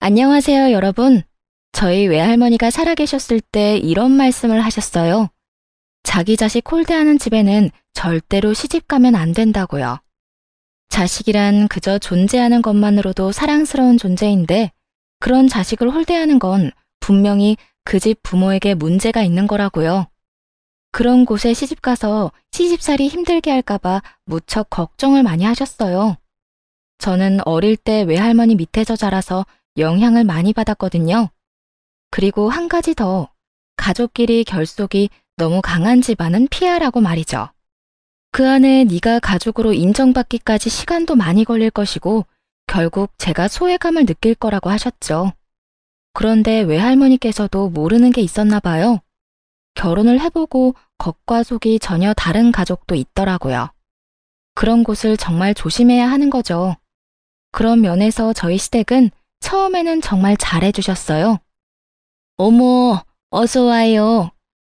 안녕하세요, 여러분. 저희 외할머니가 살아계셨을 때 이런 말씀을 하셨어요. 자기 자식 홀대하는 집에는 절대로 시집 가면 안 된다고요. 자식이란 그저 존재하는 것만으로도 사랑스러운 존재인데 그런 자식을 홀대하는 건 분명히 그 집 부모에게 문제가 있는 거라고요. 그런 곳에 시집 가서 시집살이 힘들게 할까봐 무척 걱정을 많이 하셨어요. 저는 어릴 때 외할머니 밑에서 자라서 영향을 많이 받았거든요. 그리고 한 가지 더, 가족끼리 결속이 너무 강한 집안은 피하라고 말이죠. 그 안에 네가 가족으로 인정받기까지 시간도 많이 걸릴 것이고 결국 제가 소외감을 느낄 거라고 하셨죠. 그런데 외할머니께서도 모르는 게 있었나 봐요. 결혼을 해보고 겉과 속이 전혀 다른 가족도 있더라고요. 그런 곳을 정말 조심해야 하는 거죠. 그런 면에서 저희 시댁은 처음에는 정말 잘해주셨어요. 어머, 어서 와요.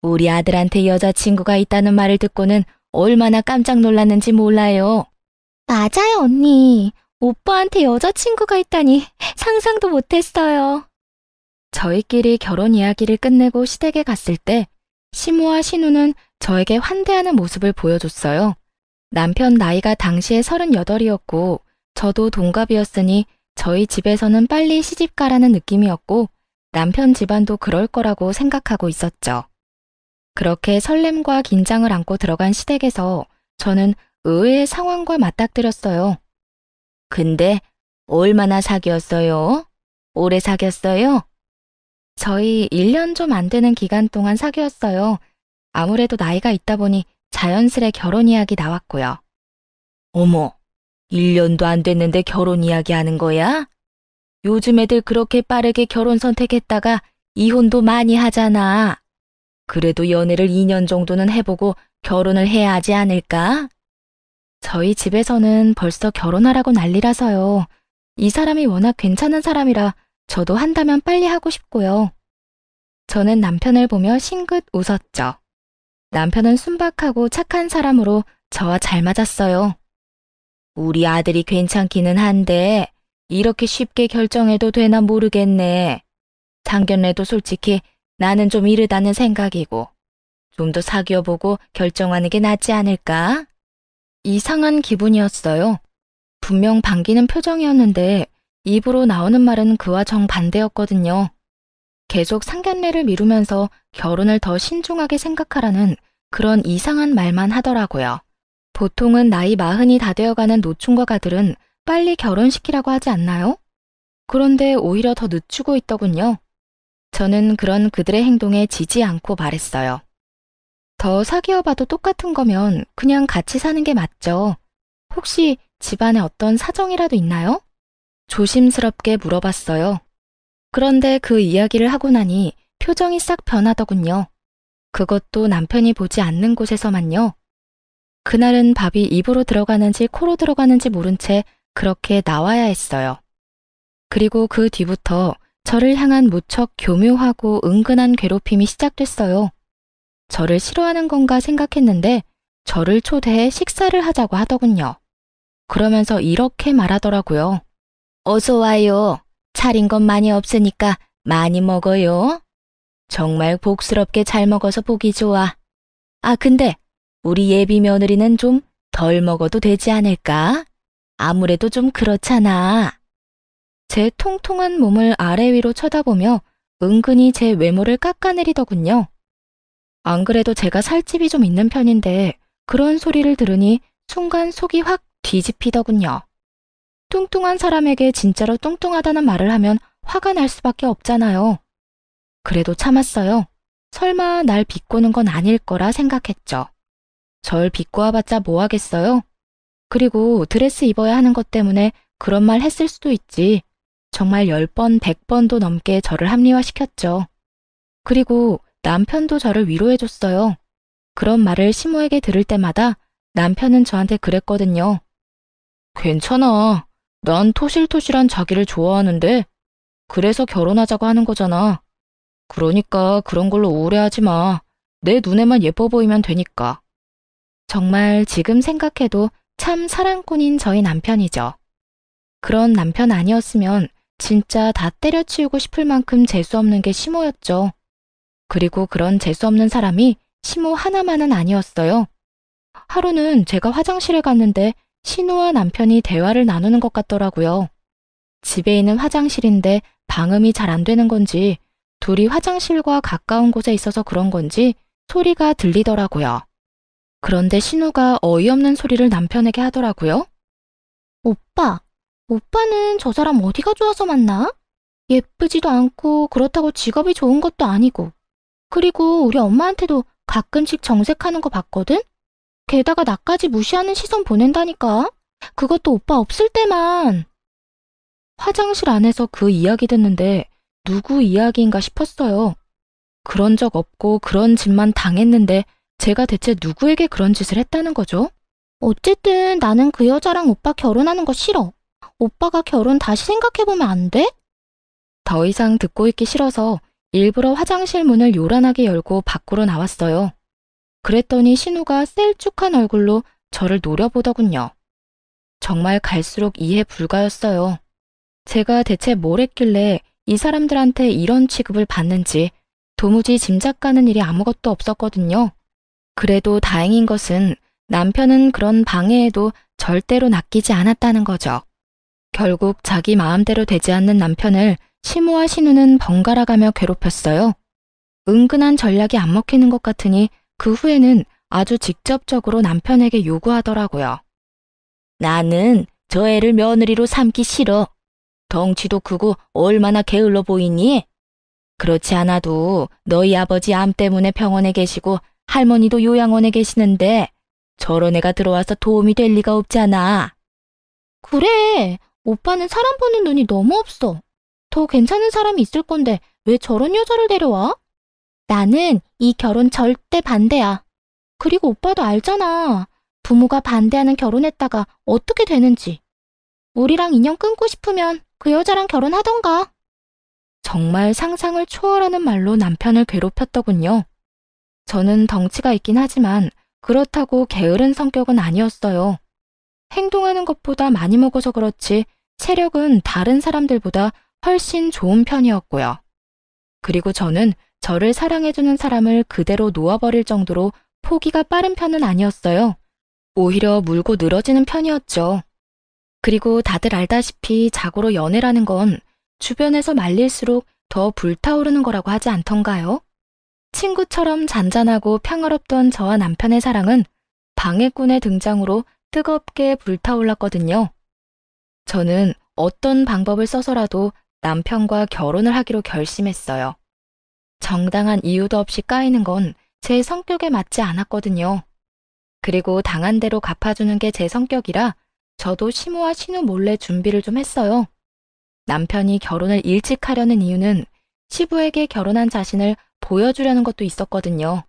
우리 아들한테 여자친구가 있다는 말을 듣고는 얼마나 깜짝 놀랐는지 몰라요. 맞아요, 언니. 오빠한테 여자친구가 있다니 상상도 못했어요. 저희끼리 결혼 이야기를 끝내고 시댁에 갔을 때 시모와 시누는 저에게 환대하는 모습을 보여줬어요. 남편 나이가 당시에 38이었고 저도 동갑이었으니 저희 집에서는 빨리 시집 가라는 느낌이었고 남편 집안도 그럴 거라고 생각하고 있었죠. 그렇게 설렘과 긴장을 안고 들어간 시댁에서 저는 의외의 상황과 맞닥뜨렸어요. 근데 얼마나 사귀었어요? 오래 사귀었어요? 저희 1년 좀 안 되는 기간 동안 사귀었어요. 아무래도 나이가 있다 보니 자연스레 결혼 이야기 나왔고요. 어머, 1년도 안 됐는데 결혼 이야기 하는 거야? 요즘 애들 그렇게 빠르게 결혼 선택했다가 이혼도 많이 하잖아. 그래도 연애를 2년 정도는 해보고 결혼을 해야 하지 않을까? 저희 집에서는 벌써 결혼하라고 난리라서요. 이 사람이 워낙 괜찮은 사람이라 저도 한다면 빨리 하고 싶고요. 저는 남편을 보며 싱긋 웃었죠. 남편은 순박하고 착한 사람으로 저와 잘 맞았어요. 우리 아들이 괜찮기는 한데 이렇게 쉽게 결정해도 되나 모르겠네. 상견례도 솔직히 나는 좀 이르다는 생각이고 좀 더 사귀어보고 결정하는 게 낫지 않을까? 이상한 기분이었어요. 분명 반기는 표정이었는데 입으로 나오는 말은 그와 정반대였거든요. 계속 상견례를 미루면서 결혼을 더 신중하게 생각하라는 그런 이상한 말만 하더라고요. 보통은 나이 40이 다 되어가는 노충과 가들은 빨리 결혼시키라고 하지 않나요? 그런데 오히려 더 늦추고 있더군요. 저는 그런 그들의 행동에 지지 않고 말했어요. 더 사귀어봐도 똑같은 거면 그냥 같이 사는 게 맞죠. 혹시 집안에 어떤 사정이라도 있나요? 조심스럽게 물어봤어요. 그런데 그 이야기를 하고 나니 표정이 싹 변하더군요. 그것도 남편이 보지 않는 곳에서만요. 그날은 밥이 입으로 들어가는지 코로 들어가는지 모른 채 그렇게 나와야 했어요. 그리고 그 뒤부터 저를 향한 무척 교묘하고 은근한 괴롭힘이 시작됐어요. 저를 싫어하는 건가 생각했는데 저를 초대해 식사를 하자고 하더군요. 그러면서 이렇게 말하더라고요. 어서 와요. 차린 건 많이 없으니까 많이 먹어요. 정말 복스럽게 잘 먹어서 보기 좋아. 아, 근데 우리 예비 며느리는 좀 덜 먹어도 되지 않을까? 아무래도 좀 그렇잖아. 제 통통한 몸을 아래 위로 쳐다보며 은근히 제 외모를 깎아내리더군요. 안 그래도 제가 살집이 좀 있는 편인데 그런 소리를 들으니 순간 속이 확 뒤집히더군요. 뚱뚱한 사람에게 진짜로 뚱뚱하다는 말을 하면 화가 날 수밖에 없잖아요. 그래도 참았어요. 설마 날 비꼬는 건 아닐 거라 생각했죠. 절 비꼬아봤자 뭐 하겠어요? 그리고 드레스 입어야 하는 것 때문에 그런 말 했을 수도 있지. 정말 10번, 100번도 넘게 저를 합리화시켰죠. 그리고 남편도 저를 위로해줬어요. 그런 말을 시모에게 들을 때마다 남편은 저한테 그랬거든요. 괜찮아. 난 토실토실한 자기를 좋아하는데 그래서 결혼하자고 하는 거잖아. 그러니까 그런 걸로 우울해하지 마. 내 눈에만 예뻐 보이면 되니까. 정말 지금 생각해도 참 사랑꾼인 저희 남편이죠. 그런 남편 아니었으면 진짜 다 때려치우고 싶을 만큼 재수없는 게 시모였죠. 그리고 그런 재수없는 사람이 시모 하나만은 아니었어요. 하루는 제가 화장실에 갔는데 신우와 남편이 대화를 나누는 것 같더라고요. 집에 있는 화장실인데 방음이 잘 안 되는 건지 둘이 화장실과 가까운 곳에 있어서 그런 건지 소리가 들리더라고요. 그런데 신우가 어이없는 소리를 남편에게 하더라고요. 오빠는 저 사람 어디가 좋아서 만나? 예쁘지도 않고 그렇다고 직업이 좋은 것도 아니고. 그리고 우리 엄마한테도 가끔씩 정색하는 거 봤거든? 게다가 나까지 무시하는 시선 보낸다니까. 그것도 오빠 없을 때만. 화장실 안에서 그 이야기 듣는데 누구 이야기인가 싶었어요. 그런 적 없고 그런 짓만 당했는데 제가 대체 누구에게 그런 짓을 했다는 거죠? 어쨌든 나는 그 여자랑 오빠 결혼하는 거 싫어. 오빠가 결혼 다시 생각해보면 안 돼? 더 이상 듣고 있기 싫어서 일부러 화장실 문을 요란하게 열고 밖으로 나왔어요. 그랬더니 신우가 셀쭉한 얼굴로 저를 노려보더군요. 정말 갈수록 이해 불가였어요. 제가 대체 뭘 했길래 이 사람들한테 이런 취급을 받는지 도무지 짐작 가는 일이 아무것도 없었거든요. 그래도 다행인 것은 남편은 그런 방해에도 절대로 낚이지 않았다는 거죠. 결국 자기 마음대로 되지 않는 남편을 시모와 신우는 번갈아가며 괴롭혔어요. 은근한 전략이 안 먹히는 것 같으니 그 후에는 아주 직접적으로 남편에게 요구하더라고요. 나는 저 애를 며느리로 삼기 싫어. 덩치도 크고 얼마나 게을러 보이니? 그렇지 않아도 너희 아버지 암 때문에 병원에 계시고 할머니도 요양원에 계시는데 저런 애가 들어와서 도움이 될 리가 없잖아. 그래, 오빠는 사람 보는 눈이 너무 없어. 더 괜찮은 사람이 있을 건데 왜 저런 여자를 데려와? 나는 이 결혼 절대 반대야. 그리고 오빠도 알잖아. 부모가 반대하는 결혼했다가 어떻게 되는지. 우리랑 인연 끊고 싶으면 그 여자랑 결혼하던가. 정말 상상을 초월하는 말로 남편을 괴롭혔더군요. 저는 덩치가 있긴 하지만 그렇다고 게으른 성격은 아니었어요. 행동하는 것보다 많이 먹어서 그렇지 체력은 다른 사람들보다 훨씬 좋은 편이었고요. 그리고 저는 저를 사랑해주는 사람을 그대로 놓아버릴 정도로 포기가 빠른 편은 아니었어요. 오히려 물고 늘어지는 편이었죠. 그리고 다들 알다시피 자고로 연애라는 건 주변에서 말릴수록 더 불타오르는 거라고 하지 않던가요? 친구처럼 잔잔하고 평화롭던 저와 남편의 사랑은 방해꾼의 등장으로 뜨겁게 불타올랐거든요. 저는 어떤 방법을 써서라도 남편과 결혼을 하기로 결심했어요. 정당한 이유도 없이 까이는 건 제 성격에 맞지 않았거든요. 그리고 당한 대로 갚아주는 게 제 성격이라 저도 시모와 신우 몰래 준비를 좀 했어요. 남편이 결혼을 일찍 하려는 이유는 시부에게 결혼한 자신을 보여주려는 것도 있었거든요.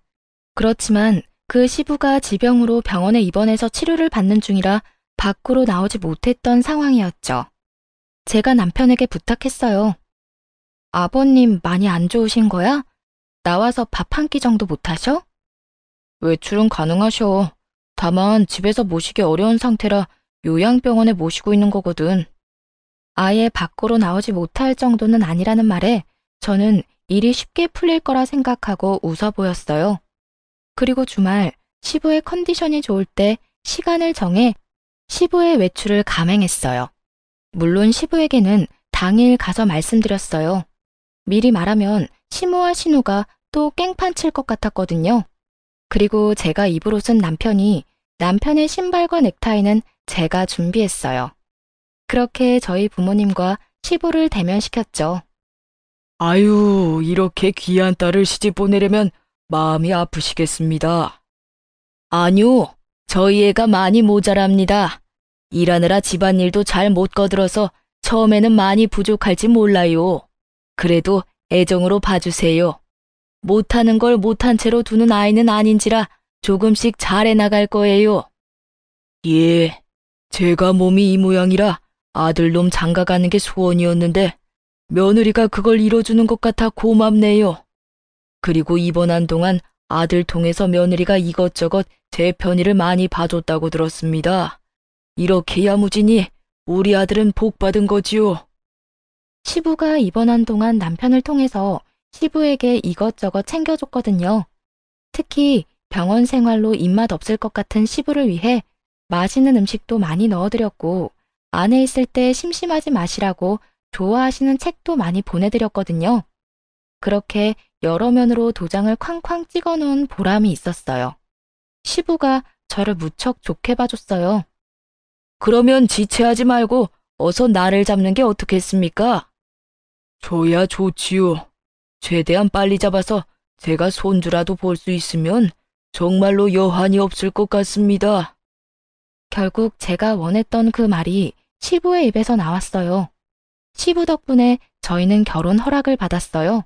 그렇지만 그 시부가 지병으로 병원에 입원해서 치료를 받는 중이라 밖으로 나오지 못했던 상황이었죠. 제가 남편에게 부탁했어요. 아버님 많이 안 좋으신 거야? 나와서 밥 한 끼 정도 못 하셔? 외출은 가능하셔. 다만 집에서 모시기 어려운 상태라 요양병원에 모시고 있는 거거든. 아예 밖으로 나오지 못할 정도는 아니라는 말에 저는 일이 쉽게 풀릴 거라 생각하고 웃어 보였어요. 그리고 주말 시부의 컨디션이 좋을 때 시간을 정해 시부의 외출을 감행했어요. 물론 시부에게는 당일 가서 말씀드렸어요. 미리 말하면 시모와 신우가 또 깽판 칠 것 같았거든요. 그리고 제가 입을 옷은 남편이, 남편의 신발과 넥타이는 제가 준비했어요. 그렇게 저희 부모님과 시부를 대면시켰죠. 아유, 이렇게 귀한 딸을 시집 보내려면 마음이 아프시겠습니다. 아니요, 저희 애가 많이 모자랍니다. 일하느라 집안일도 잘 못 거들어서 처음에는 많이 부족할지 몰라요. 그래도 애정으로 봐주세요. 못하는 걸 못한 채로 두는 아이는 아닌지라 조금씩 잘해 나갈 거예요. 예, 제가 몸이 이 모양이라 아들놈 장가가는 게 소원이었는데 며느리가 그걸 이뤄주는 것 같아 고맙네요. 그리고 입원한 동안 아들 통해서 며느리가 이것저것 제 편의를 많이 봐줬다고 들었습니다. 이렇게 야무지니 우리 아들은 복 받은 거지요. 시부가 입원한 동안 남편을 통해서 시부에게 이것저것 챙겨줬거든요. 특히 병원 생활로 입맛 없을 것 같은 시부를 위해 맛있는 음식도 많이 넣어드렸고, 안에 있을 때 심심하지 마시라고 좋아하시는 책도 많이 보내드렸거든요. 그렇게 여러 면으로 도장을 쾅쾅 찍어 놓은 보람이 있었어요. 시부가 저를 무척 좋게 봐줬어요. 그러면 지체하지 말고 어서 나를 잡는 게 어떻겠습니까? 저야 좋지요. 최대한 빨리 잡아서 제가 손주라도 볼 수 있으면 정말로 여한이 없을 것 같습니다. 결국 제가 원했던 그 말이 시부의 입에서 나왔어요. 시부 덕분에 저희는 결혼 허락을 받았어요.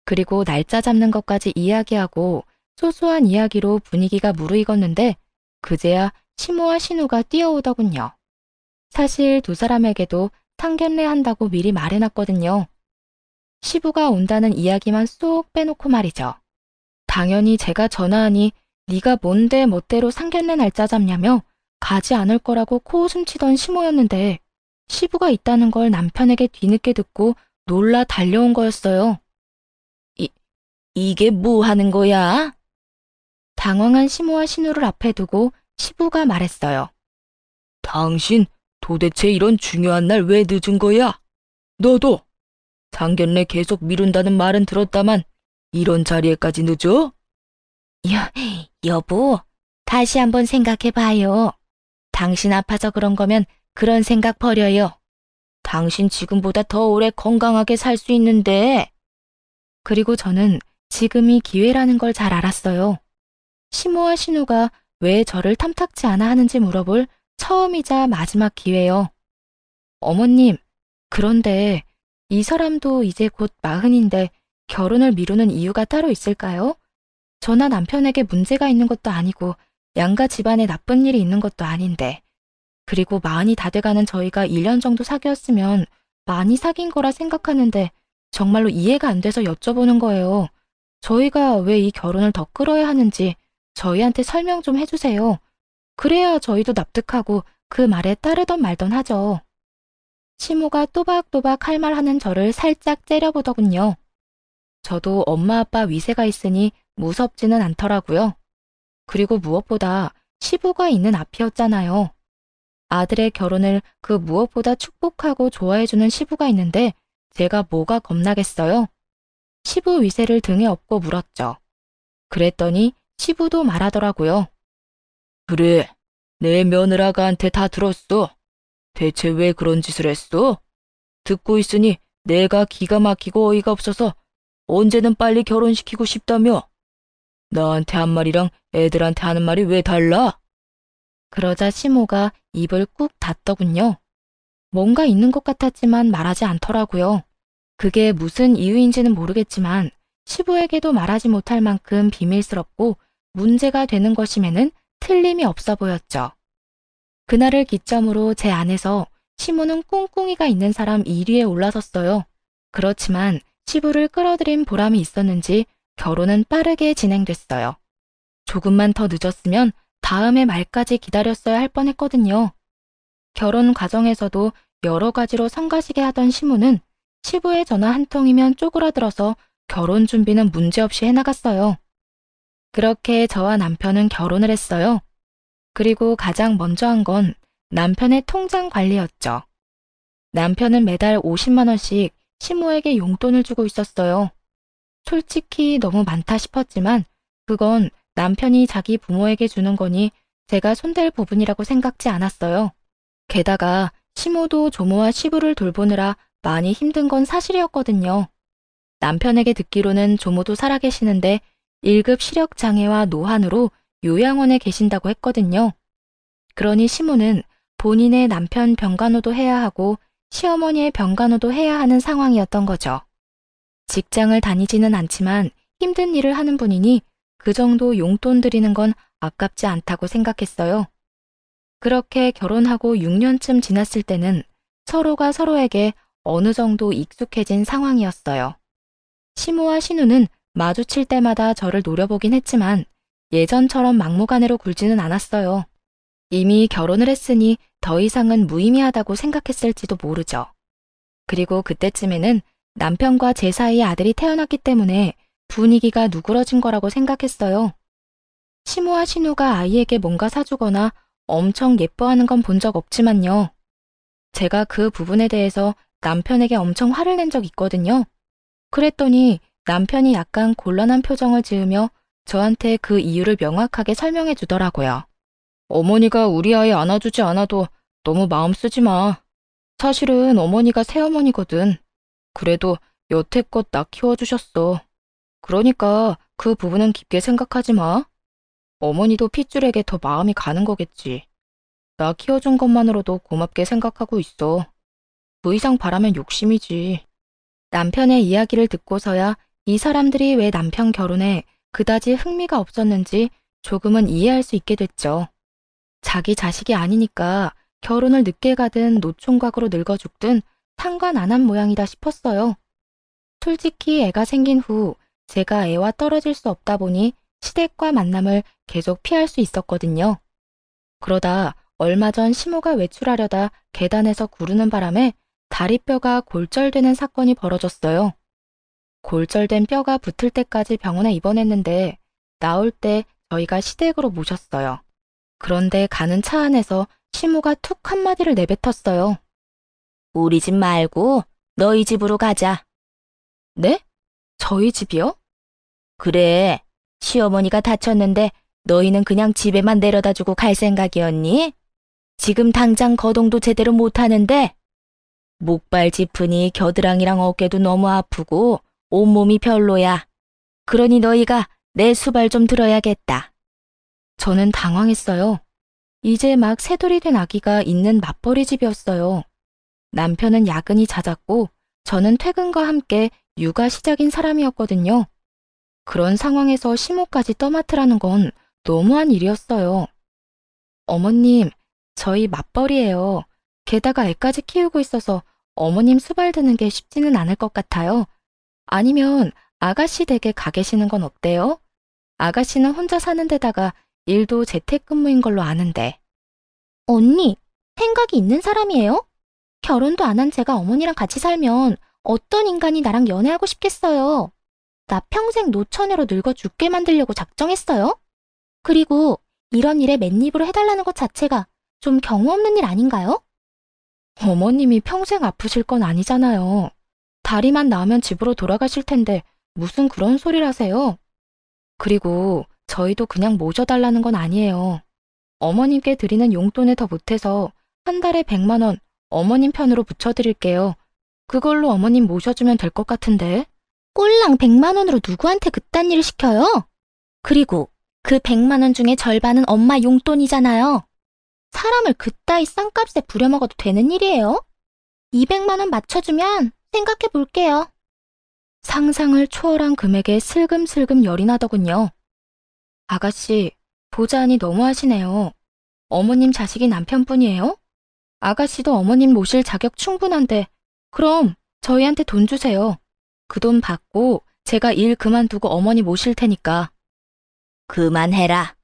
그리고 날짜 잡는 것까지 이야기하고 소소한 이야기로 분위기가 무르익었는데 그제야 시모와 신우가 뛰어오더군요. 사실 두 사람에게도 상견례 한다고 미리 말해놨거든요. 시부가 온다는 이야기만 쏙 빼놓고 말이죠. 당연히 제가 전화하니 네가 뭔데 멋대로 상견례 날짜 잡냐며 가지 않을 거라고 코웃음 치던 시모였는데 시부가 있다는 걸 남편에게 뒤늦게 듣고 놀라 달려온 거였어요. 이게 뭐 하는 거야? 당황한 시모와 신우를 앞에 두고 시부가 말했어요. 당신 도대체 이런 중요한 날 왜 늦은 거야? 너도 상견례 계속 미룬다는 말은 들었다만 이런 자리에까지 늦어? 여보, 다시 한번 생각해봐요. 당신 아파서 그런 거면 그런 생각 버려요. 당신 지금보다 더 오래 건강하게 살 수 있는데. 그리고 저는 지금이 기회라는 걸 잘 알았어요. 시모와 신우가 왜 저를 탐탁지 않아 하는지 물어볼 처음이자 마지막 기회요. 어머님, 그런데 이 사람도 이제 곧 40인데 결혼을 미루는 이유가 따로 있을까요? 저나 남편에게 문제가 있는 것도 아니고 양가 집안에 나쁜 일이 있는 것도 아닌데. 그리고 40이 다 돼가는 저희가 1년 정도 사귀었으면 많이 사귄 거라 생각하는데 정말로 이해가 안 돼서 여쭤보는 거예요. 저희가 왜 이 결혼을 더 끌어야 하는지 저희한테 설명 좀 해주세요. 그래야 저희도 납득하고 그 말에 따르던 말던 하죠. 시모가 또박또박 할 말 하는 저를 살짝 째려보더군요. 저도 엄마 아빠 위세가 있으니 무섭지는 않더라고요. 그리고 무엇보다 시부가 있는 앞이었잖아요. 아들의 결혼을 그 무엇보다 축복하고 좋아해주는 시부가 있는데 제가 뭐가 겁나겠어요? 시부 위세를 등에 업고 물었죠. 그랬더니 시부도 말하더라고요. 그래, 내 며느라가한테 다 들었어. 대체 왜 그런 짓을 했어? 듣고 있으니 내가 기가 막히고 어이가 없어서 언제는 빨리 결혼시키고 싶다며. 나한테 한 말이랑 애들한테 하는 말이 왜 달라? 그러자 시모가 입을 꾹 닫더군요. 뭔가 있는 것 같았지만 말하지 않더라고요. 그게 무슨 이유인지는 모르겠지만 시부에게도 말하지 못할 만큼 비밀스럽고 문제가 되는 것임에는 틀림이 없어 보였죠. 그날을 기점으로 제 안에서 시모는 꿍꿍이가 있는 사람 1위에 올라섰어요. 그렇지만 시부를 끌어들인 보람이 있었는지 결혼은 빠르게 진행됐어요. 조금만 더 늦었으면 다음해 말까지 기다렸어야 할 뻔했거든요. 결혼 과정에서도 여러 가지로 성가시게 하던 시모는 시부의 전화 한 통이면 쪼그라들어서 결혼 준비는 문제없이 해나갔어요. 그렇게 저와 남편은 결혼을 했어요. 그리고 가장 먼저 한 건 남편의 통장 관리였죠. 남편은 매달 50만 원씩 시모에게 용돈을 주고 있었어요. 솔직히 너무 많다 싶었지만 그건 남편이 자기 부모에게 주는 거니 제가 손댈 부분이라고 생각지 않았어요. 게다가 시모도 조모와 시부를 돌보느라 많이 힘든 건 사실이었거든요. 남편에게 듣기로는 조모도 살아계시는데 1급 시력장애와 노환으로 요양원에 계신다고 했거든요. 그러니 시모는 본인의 남편 병간호도 해야 하고 시어머니의 병간호도 해야 하는 상황이었던 거죠. 직장을 다니지는 않지만 힘든 일을 하는 분이니 그 정도 용돈 드리는 건 아깝지 않다고 생각했어요. 그렇게 결혼하고 6년쯤 지났을 때는 서로가 서로에게 어느 정도 익숙해진 상황이었어요. 시모와 신우는 마주칠 때마다 저를 노려보긴 했지만 예전처럼 막무가내로 굴지는 않았어요. 이미 결혼을 했으니 더 이상은 무의미하다고 생각했을지도 모르죠. 그리고 그때쯤에는 남편과 제 사이에 아들이 태어났기 때문에 분위기가 누그러진 거라고 생각했어요. 시모와 신우가 아이에게 뭔가 사주거나 엄청 예뻐하는 건 본 적 없지만요. 제가 그 부분에 대해서 남편에게 엄청 화를 낸 적 있거든요. 그랬더니 남편이 약간 곤란한 표정을 지으며 저한테 그 이유를 명확하게 설명해 주더라고요. 어머니가 우리 아이 안아주지 않아도 너무 마음 쓰지 마. 사실은 어머니가 새어머니거든. 그래도 여태껏 나 키워주셨어. 그러니까 그 부분은 깊게 생각하지 마. 어머니도 핏줄에게 더 마음이 가는 거겠지. 나 키워준 것만으로도 고맙게 생각하고 있어. 그 이상 바라면 욕심이지. 남편의 이야기를 듣고서야 이 사람들이 왜 남편 결혼에 그다지 흥미가 없었는지 조금은 이해할 수 있게 됐죠. 자기 자식이 아니니까 결혼을 늦게 가든 노총각으로 늙어 죽든 상관 안 한 모양이다 싶었어요. 솔직히 애가 생긴 후 제가 애와 떨어질 수 없다 보니 시댁과 만남을 계속 피할 수 있었거든요. 그러다 얼마 전 시모가 외출하려다 계단에서 구르는 바람에 다리뼈가 골절되는 사건이 벌어졌어요. 골절된 뼈가 붙을 때까지 병원에 입원했는데 나올 때 저희가 시댁으로 모셨어요. 그런데 가는 차 안에서 시모가 툭 한마디를 내뱉었어요. 우리 집 말고 너희 집으로 가자. 네? 저희 집이요? 그래. 시어머니가 다쳤는데 너희는 그냥 집에만 내려다주고 갈 생각이었니? 지금 당장 거동도 제대로 못하는데 목발 짚으니 겨드랑이랑 어깨도 너무 아프고 온몸이 별로야. 그러니 너희가 내 수발 좀 들어야겠다. 저는 당황했어요. 이제 막 새돌이 된 아기가 있는 맞벌이 집이었어요. 남편은 야근이 잦았고 저는 퇴근과 함께 육아 시작인 사람이었거든요. 그런 상황에서 시모까지 떠맡으라는 건 너무한 일이었어요. 어머님, 저희 맞벌이에요. 게다가 애까지 키우고 있어서 어머님 수발 드는 게 쉽지는 않을 것 같아요. 아니면 아가씨 댁에 가 계시는 건 어때요? 아가씨는 혼자 사는 데다가 일도 재택근무인 걸로 아는데. 언니, 생각이 있는 사람이에요? 결혼도 안 한 제가 어머니랑 같이 살면 어떤 인간이 나랑 연애하고 싶겠어요. 나 평생 노처녀로 늙어 죽게 만들려고 작정했어요. 그리고 이런 일에 맨입으로 해달라는 것 자체가 좀 경우 없는 일 아닌가요? 어머님이 평생 아프실 건 아니잖아요. 다리만 나으면 집으로 돌아가실 텐데 무슨 그런 소리를 하세요? 그리고 저희도 그냥 모셔달라는 건 아니에요. 어머님께 드리는 용돈에 더 못해서 한 달에 100만 원 어머님 편으로 붙여드릴게요. 그걸로 어머님 모셔주면 될 것 같은데. 꼴랑 100만 원으로 누구한테 그딴 일을 시켜요? 그리고 그 100만 원 중에 절반은 엄마 용돈이잖아요. 사람을 그따위 싼값에 부려먹어도 되는 일이에요? 200만 원 맞춰주면 생각해 볼게요. 상상을 초월한 금액에 슬금슬금 열이 나더군요. 아가씨, 보자하니 너무하시네요. 어머님 자식이 남편뿐이에요? 아가씨도 어머님 모실 자격 충분한데 그럼 저희한테 돈 주세요. 그 돈 받고 제가 일 그만두고 어머니 모실 테니까. 그만해라.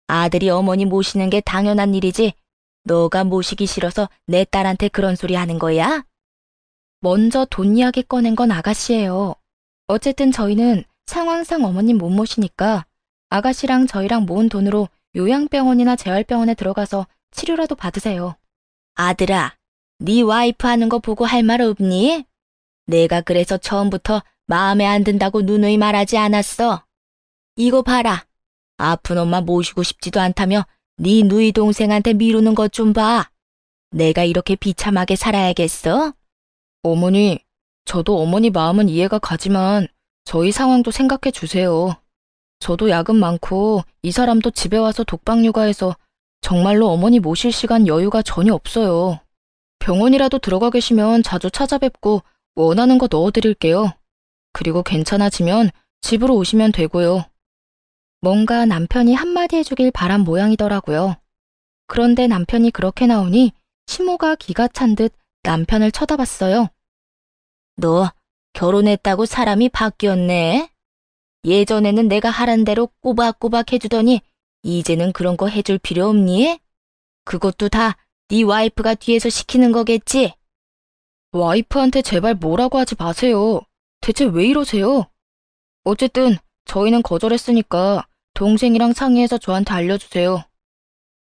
아들이 어머니 모시는 게 당연한 일이지. 너가 모시기 싫어서 내 딸한테 그런 소리 하는 거야? 먼저 돈 이야기 꺼낸 건 아가씨예요. 어쨌든 저희는 상황상 어머님 못 모시니까 아가씨랑 저희랑 모은 돈으로 요양병원이나 재활병원에 들어가서 치료라도 받으세요. 아들아, 네 와이프 하는 거 보고 할 말 없니? 내가 그래서 처음부터 마음에 안 든다고 누누이 말하지 않았어. 이거 봐라. 아픈 엄마 모시고 싶지도 않다며 네 누이 동생한테 미루는 것 좀 봐. 내가 이렇게 비참하게 살아야겠어? 어머니, 저도 어머니 마음은 이해가 가지만 저희 상황도 생각해 주세요. 저도 야근 많고 이 사람도 집에 와서 독박 육아해서 정말로 어머니 모실 시간 여유가 전혀 없어요. 병원이라도 들어가 계시면 자주 찾아뵙고 원하는 거 넣어드릴게요. 그리고 괜찮아지면 집으로 오시면 되고요. 뭔가 남편이 한마디 해주길 바란 모양이더라고요. 그런데 남편이 그렇게 나오니 시모가 기가 찬 듯 남편을 쳐다봤어요. 너 결혼했다고 사람이 바뀌었네. 예전에는 내가 하란 대로 꼬박꼬박 해주더니 이제는 그런 거 해줄 필요 없니? 그것도 다 네 와이프가 뒤에서 시키는 거겠지? 와이프한테 제발 뭐라고 하지 마세요. 대체 왜 이러세요? 어쨌든 저희는 거절했으니까 동생이랑 상의해서 저한테 알려주세요.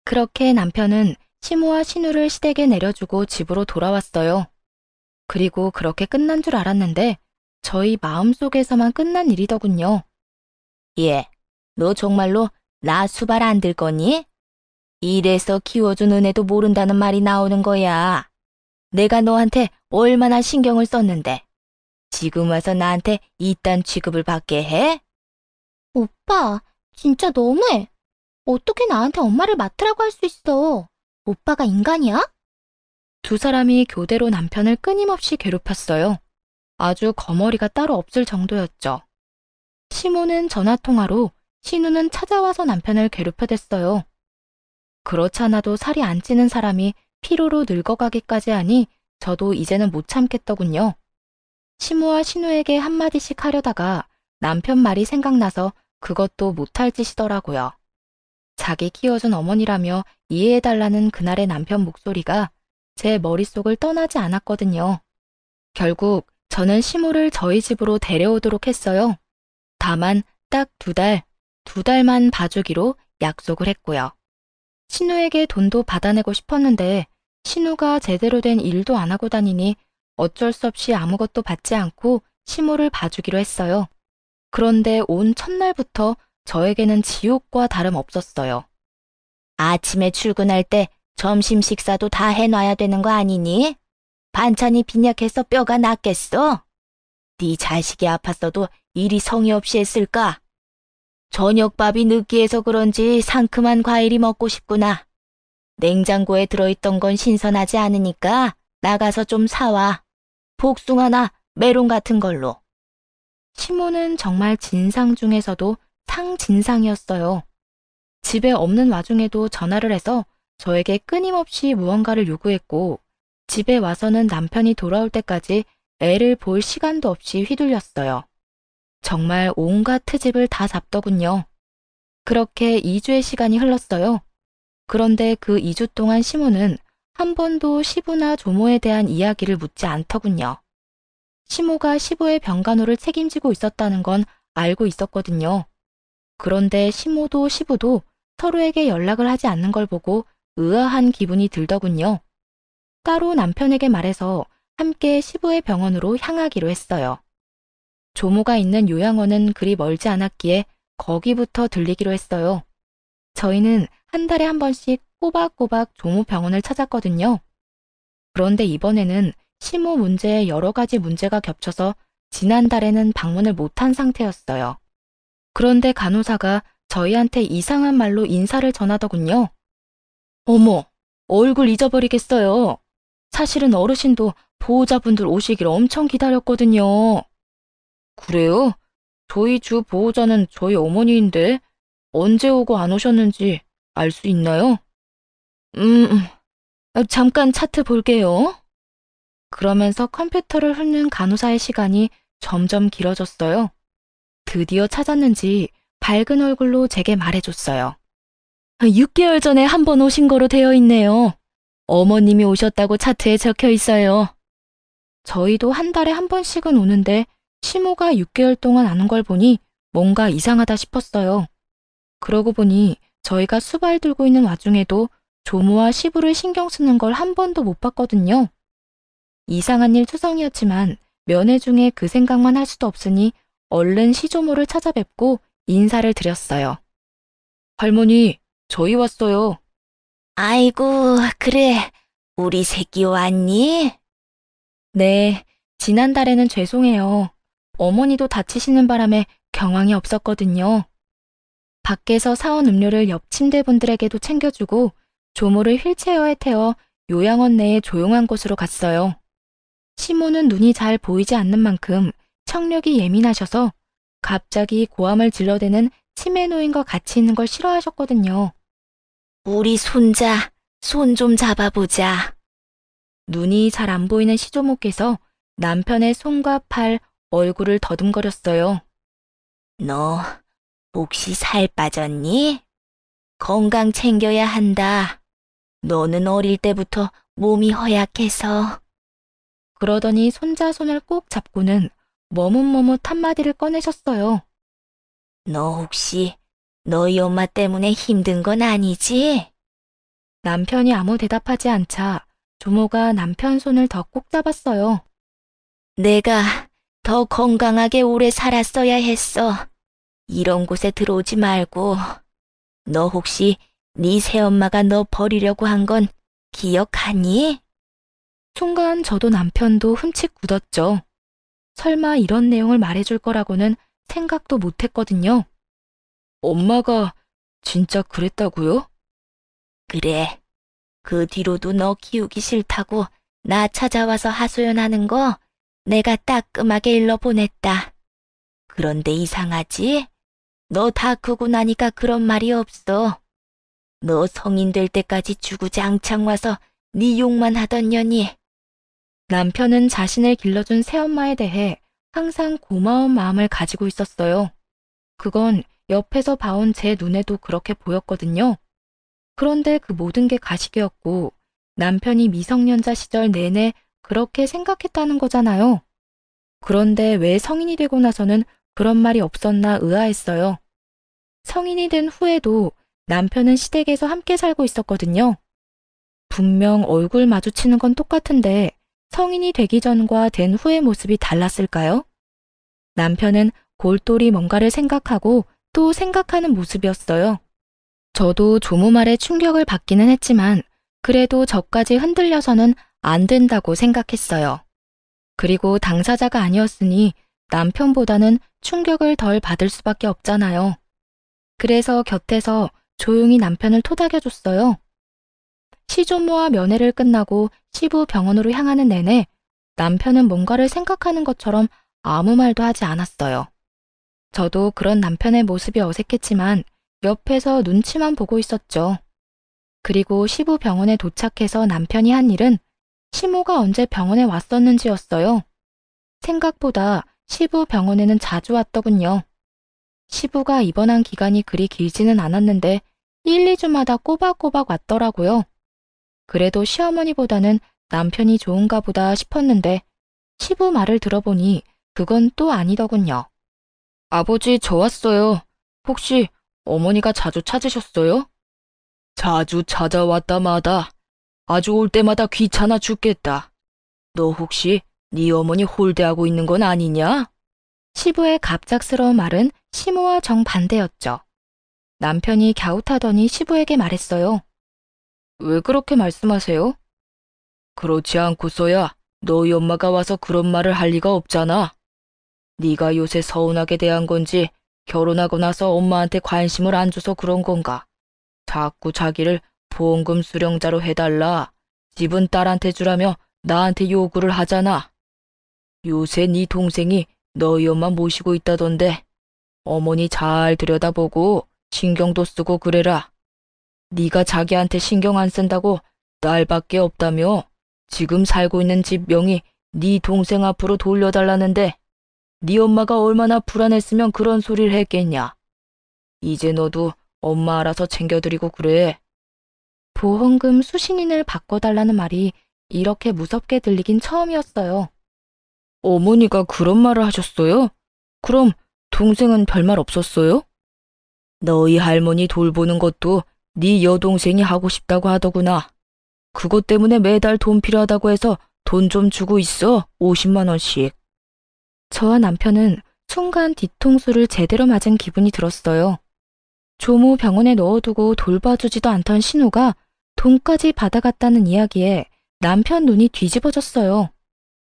그렇게 남편은 시모와 신우를 시댁에 내려주고 집으로 돌아왔어요. 그리고 그렇게 끝난 줄 알았는데 저희 마음속에서만 끝난 일이더군요. 얘, 너 정말로 나 수발 안 들 거니? 이래서 키워준 은혜도 모른다는 말이 나오는 거야. 내가 너한테 얼마나 신경을 썼는데 지금 와서 나한테 이딴 취급을 받게 해? 오빠, 진짜 너무해. 어떻게 나한테 엄마를 맡으라고 할 수 있어? 오빠가 인간이야? 두 사람이 교대로 남편을 끊임없이 괴롭혔어요. 아주 거머리가 따로 없을 정도였죠. 시모는 전화통화로, 신우는 찾아와서 남편을 괴롭혀댔어요. 그렇지 않아도 살이 안 찌는 사람이 피로로 늙어가기까지 하니 저도 이제는 못 참겠더군요. 시모와 신우에게 한마디씩 하려다가 남편 말이 생각나서 그것도 못할 짓이더라고요. 자기 키워준 어머니라며 이해해달라는 그날의 남편 목소리가 제 머릿속을 떠나지 않았거든요. 결국 저는 시모를 저희 집으로 데려오도록 했어요. 다만 딱 두 달만 봐주기로 약속을 했고요. 신우에게 돈도 받아내고 싶었는데 신우가 제대로 된 일도 안 하고 다니니 어쩔 수 없이 아무것도 받지 않고 시모를 봐주기로 했어요. 그런데 온 첫날부터 저에게는 지옥과 다름없었어요. 아침에 출근할 때 점심 식사도 다 해놔야 되는 거 아니니? 반찬이 빈약해서 뼈가 낫겠어? 네 자식이 아팠어도 일이 성의 없이 했을까? 저녁밥이 느끼해서 그런지 상큼한 과일이 먹고 싶구나. 냉장고에 들어있던 건 신선하지 않으니까 나가서 좀 사와. 복숭아나 메론 같은 걸로. 시모는 정말 진상 중에서도 상진상이었어요. 집에 없는 와중에도 전화를 해서 저에게 끊임없이 무언가를 요구했고 집에 와서는 남편이 돌아올 때까지 애를 볼 시간도 없이 휘둘렸어요. 정말 온갖 트집을 다 잡더군요. 그렇게 2주의 시간이 흘렀어요. 그런데 그 2주 동안 시모는 한 번도 시부나 조모에 대한 이야기를 묻지 않더군요. 시모가 시부의 병간호를 책임지고 있었다는 건 알고 있었거든요. 그런데 시모도 시부도 서로에게 연락을 하지 않는 걸 보고 의아한 기분이 들더군요. 따로 남편에게 말해서 함께 시부의 병원으로 향하기로 했어요. 조모가 있는 요양원은 그리 멀지 않았기에 거기부터 들리기로 했어요. 저희는 한 달에 한 번씩 꼬박꼬박 조모 병원을 찾았거든요. 그런데 이번에는 시모 문제에 여러 가지 문제가 겹쳐서 지난달에는 방문을 못한 상태였어요. 그런데 간호사가 저희한테 이상한 말로 인사를 전하더군요. 어머, 얼굴 잊어버리겠어요. 사실은 어르신도 보호자분들 오시길 엄청 기다렸거든요. 그래요? 저희 주 보호자는 저희 어머니인데 언제 오고 안 오셨는지 알 수 있나요? 잠깐 차트 볼게요. 그러면서 컴퓨터를 훑는 간호사의 시간이 점점 길어졌어요. 드디어 찾았는지 밝은 얼굴로 제게 말해줬어요. 6개월 전에 한 번 오신 거로 되어 있네요. 어머님이 오셨다고 차트에 적혀 있어요. 저희도 한 달에 한 번씩은 오는데 시모가 6개월 동안 안 온 걸 보니 뭔가 이상하다 싶었어요. 그러고 보니 저희가 수발 들고 있는 와중에도 조모와 시부를 신경 쓰는 걸 한 번도 못 봤거든요. 이상한 일 투성이었지만 면회 중에 그 생각만 할 수도 없으니 얼른 시조모를 찾아뵙고 인사를 드렸어요. 할머니, 저희 왔어요. 아이고, 그래. 우리 새끼 왔니? 네, 지난달에는 죄송해요. 어머니도 다치시는 바람에 경황이 없었거든요. 밖에서 사온 음료를 옆 침대분들에게도 챙겨주고 조모를 휠체어에 태워 요양원 내에 조용한 곳으로 갔어요. 시모는 눈이 잘 보이지 않는 만큼 청력이 예민하셔서 갑자기 고함을 질러대는 치매 노인과 같이 있는 걸 싫어하셨거든요. 우리 손자, 손 좀 잡아보자. 눈이 잘 안 보이는 시조모께서 남편의 손과 팔, 얼굴을 더듬거렸어요. 너 혹시 살 빠졌니? 건강 챙겨야 한다. 너는 어릴 때부터 몸이 허약해서. 그러더니 손자 손을 꼭 잡고는 머뭇머뭇 한마디를 꺼내셨어요. 너 혹시 너희 엄마 때문에 힘든 건 아니지? 남편이 아무 대답하지 않자 조모가 남편 손을 더 꼭 잡았어요. 내가 더 건강하게 오래 살았어야 했어. 이런 곳에 들어오지 말고. 너 혹시 네 새엄마가 너 버리려고 한 건 기억하니? 순간 저도 남편도 흠칫 굳었죠. 설마 이런 내용을 말해줄 거라고는 생각도 못했거든요. 엄마가 진짜 그랬다고요? 그래. 그 뒤로도 너 키우기 싫다고 나 찾아와서 하소연하는 거 내가 따끔하게 일러보냈다. 그런데 이상하지? 너 다 크고 나니까 그런 말이 없어. 너 성인 될 때까지 주구장창 와서 네 욕만 하던 년이. 남편은 자신을 길러준 새엄마에 대해 항상 고마운 마음을 가지고 있었어요. 그건 옆에서 봐온 제 눈에도 그렇게 보였거든요. 그런데 그 모든 게 가식이었고 남편이 미성년자 시절 내내 그렇게 생각했다는 거잖아요. 그런데 왜 성인이 되고 나서는 그런 말이 없었나 의아했어요. 성인이 된 후에도 남편은 시댁에서 함께 살고 있었거든요. 분명 얼굴 마주치는 건 똑같은데 성인이 되기 전과 된 후의 모습이 달랐을까요? 남편은 골똘히 뭔가를 생각하고 또 생각하는 모습이었어요. 저도 조모 말에 충격을 받기는 했지만 그래도 저까지 흔들려서는 안 된다고 생각했어요. 그리고 당사자가 아니었으니 남편보다는 충격을 덜 받을 수밖에 없잖아요. 그래서 곁에서 조용히 남편을 토닥여줬어요. 시조모와 면회를 끝나고 시부 병원으로 향하는 내내 남편은 뭔가를 생각하는 것처럼 아무 말도 하지 않았어요. 저도 그런 남편의 모습이 어색했지만 옆에서 눈치만 보고 있었죠. 그리고 시부 병원에 도착해서 남편이 한 일은 시모가 언제 병원에 왔었는지였어요. 생각보다 시부 병원에는 자주 왔더군요. 시부가 입원한 기간이 그리 길지는 않았는데 1, 2주마다 꼬박꼬박 왔더라고요. 그래도 시어머니보다는 남편이 좋은가 보다 싶었는데 시부 말을 들어보니 그건 또 아니더군요. 아버지, 저 왔어요. 혹시 어머니가 자주 찾으셨어요? 자주 찾아왔다 마다. 아주 올 때마다 귀찮아 죽겠다. 너 혹시 네 어머니 홀대하고 있는 건 아니냐? 시부의 갑작스러운 말은 시모와 정반대였죠. 남편이 갸웃하더니 시부에게 말했어요. 왜 그렇게 말씀하세요? 그렇지 않고서야 너희 엄마가 와서 그런 말을 할 리가 없잖아. 네가 요새 서운하게 대한 건지 결혼하고 나서 엄마한테 관심을 안 줘서 그런 건가? 자꾸 자기를 보험금 수령자로 해달라. 집은 딸한테 주라며 나한테 요구를 하잖아. 요새 네 동생이 너희 엄마 모시고 있다던데 어머니 잘 들여다보고 신경도 쓰고 그래라. 네가 자기한테 신경 안 쓴다고 딸밖에 없다며 지금 살고 있는 집 명의 네 동생 앞으로 돌려달라는데 네 엄마가 얼마나 불안했으면 그런 소리를 했겠냐. 이제 너도 엄마 알아서 챙겨드리고 그래. 보험금 수신인을 바꿔달라는 말이 이렇게 무섭게 들리긴 처음이었어요. 어머니가 그런 말을 하셨어요? 그럼 동생은 별말 없었어요? 너희 할머니 돌보는 것도 네 여동생이 하고 싶다고 하더구나. 그것 때문에 매달 돈 필요하다고 해서 돈 좀 주고 있어. 50만 원씩. 저와 남편은 순간 뒤통수를 제대로 맞은 기분이 들었어요. 조모 병원에 넣어두고 돌봐주지도 않던 신우가 돈까지 받아갔다는 이야기에 남편 눈이 뒤집어졌어요.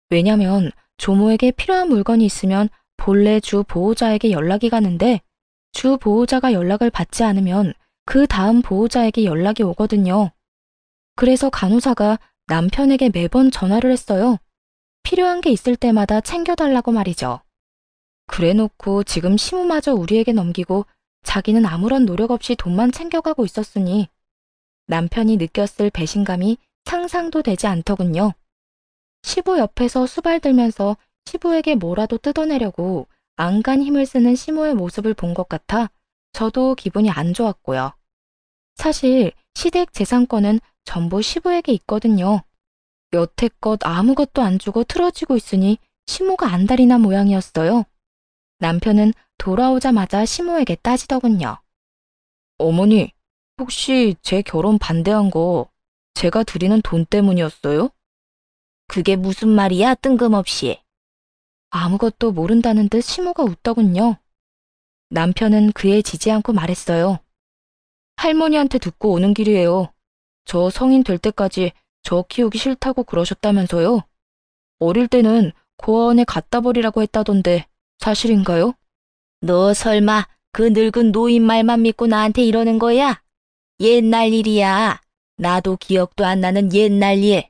왜냐면 조모에게 필요한 물건이 있으면 본래 주 보호자에게 연락이 가는데 주 보호자가 연락을 받지 않으면 그 다음 보호자에게 연락이 오거든요. 그래서 간호사가 남편에게 매번 전화를 했어요. 필요한 게 있을 때마다 챙겨달라고 말이죠. 그래놓고 지금 시무마저 우리에게 넘기고 자기는 아무런 노력 없이 돈만 챙겨가고 있었으니 남편이 느꼈을 배신감이 상상도 되지 않더군요. 시부 옆에서 수발들면서 시부에게 뭐라도 뜯어내려고 안간 힘을 쓰는 시모의 모습을 본 것 같아 저도 기분이 안 좋았고요. 사실 시댁 재산권은 전부 시부에게 있거든요. 여태껏 아무것도 안 주고 틀어지고 있으니 시모가 안달이 난 모양이었어요. 남편은 돌아오자마자 시모에게 따지더군요. 어머니, 혹시 제 결혼 반대한 거 제가 드리는 돈 때문이었어요? 그게 무슨 말이야, 뜬금없이. 아무것도 모른다는 듯 시모가 웃더군요. 남편은 그에 지지 않고 말했어요. 할머니한테 듣고 오는 길이에요. 저 성인 될 때까지 저 키우기 싫다고 그러셨다면서요? 어릴 때는 고아원에 갖다 버리라고 했다던데 사실인가요? 너 설마 그 늙은 노인 말만 믿고 나한테 이러는 거야? 옛날 일이야. 나도 기억도 안 나는 옛날 일.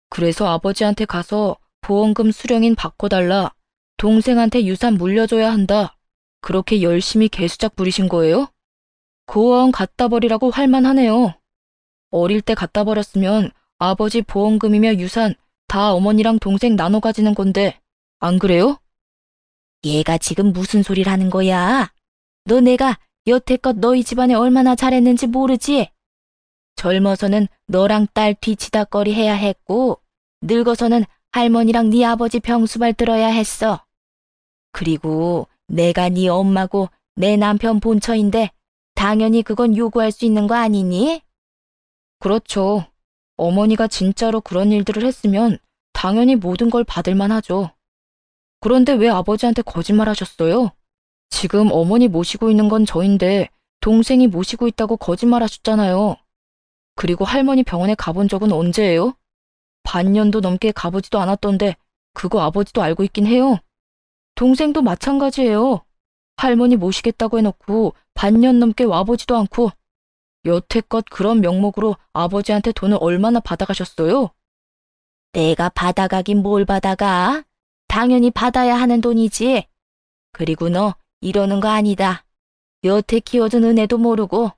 그래서 아버지한테 가서 보험금 수령인 바꿔달라. 동생한테 유산 물려줘야 한다. 그렇게 열심히 개수작 부리신 거예요? 고아원 갖다 버리라고 할만하네요. 어릴 때 갖다 버렸으면 아버지 보험금이며 유산 다 어머니랑 동생 나눠 가지는 건데 안 그래요? 얘가 지금 무슨 소리를 하는 거야? 너 내가 여태껏 너희 집안에 얼마나 잘했는지 모르지? 젊어서는 너랑 딸 뒤치다꺼리 해야 했고 늙어서는 할머니랑 네 아버지 병수발 들어야 했어. 그리고 내가 네 엄마고 내 남편 본처인데 당연히 그건 요구할 수 있는 거 아니니? 그렇죠. 어머니가 진짜로 그런 일들을 했으면 당연히 모든 걸 받을 만하죠. 그런데 왜 아버지한테 거짓말하셨어요? 지금 어머니 모시고 있는 건 저인데 동생이 모시고 있다고 거짓말하셨잖아요. 그리고 할머니 병원에 가본 적은 언제예요? 반년도 넘게 가보지도 않았던데 그거 아버지도 알고 있긴 해요. 동생도 마찬가지예요. 할머니 모시겠다고 해놓고 반년 넘게 와보지도 않고 여태껏 그런 명목으로 아버지한테 돈을 얼마나 받아가셨어요? 내가 받아가긴 뭘 받아가? 당연히 받아야 하는 돈이지. 그리고 너 이러는 거 아니다. 여태 키워준 은혜도 모르고.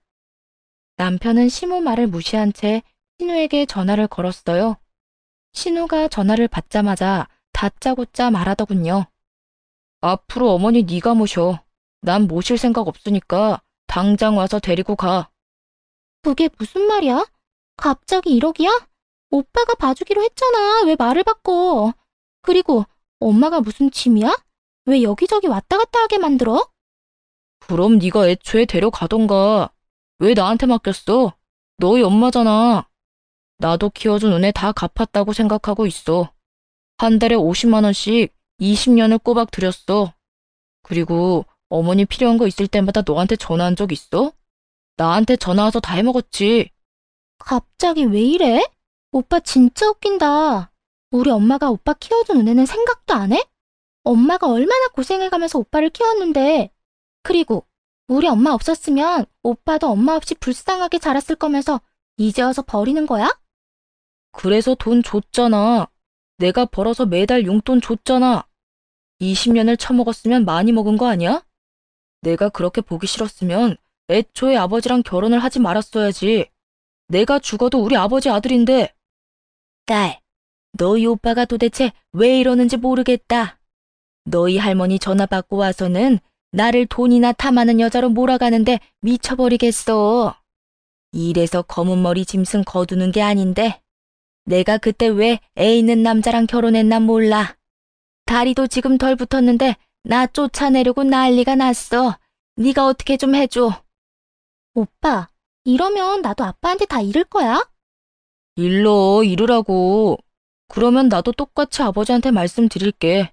남편은 시모 말을 무시한 채 신우에게 전화를 걸었어요. 신우가 전화를 받자마자 다짜고짜 말하더군요. 앞으로 어머니 네가 모셔. 난 모실 생각 없으니까 당장 와서 데리고 가. 그게 무슨 말이야? 갑자기 1억이야? 오빠가 봐주기로 했잖아. 왜 말을 바꿔? 그리고 엄마가 무슨 짐이야? 왜 여기저기 왔다 갔다 하게 만들어? 그럼 네가 애초에 데려가던가. 왜 나한테 맡겼어? 너희 엄마잖아. 나도 키워준 은혜 다 갚았다고 생각하고 있어. 한 달에 50만 원씩 20년을 꼬박 들였어. 그리고 어머니 필요한 거 있을 때마다 너한테 전화한 적 있어? 나한테 전화 와서 다 해먹었지. 갑자기 왜 이래? 오빠 진짜 웃긴다. 우리 엄마가 오빠 키워준 은혜는 생각도 안 해? 엄마가 얼마나 고생해가면서 오빠를 키웠는데. 그리고 우리 엄마 없었으면 오빠도 엄마 없이 불쌍하게 자랐을 거면서 이제 와서 버리는 거야? 그래서 돈 줬잖아. 내가 벌어서 매달 용돈 줬잖아. 20년을 처먹었으면 많이 먹은 거 아니야? 내가 그렇게 보기 싫었으면 애초에 아버지랑 결혼을 하지 말았어야지. 내가 죽어도 우리 아버지 아들인데. 딸, 너희 오빠가 도대체 왜 이러는지 모르겠다. 너희 할머니 전화 받고 와서는 나를 돈이나 탐하는 여자로 몰아가는데 미쳐버리겠어. 이래서 검은 머리 짐승 거두는 게 아닌데 내가 그때 왜 애 있는 남자랑 결혼했나 몰라. 다리도 지금 덜 붙었는데 나 쫓아내려고 난리가 났어. 네가 어떻게 좀 해줘. 오빠, 이러면 나도 아빠한테 다 잃을 거야? 이르라고. 그러면 나도 똑같이 아버지한테 말씀드릴게.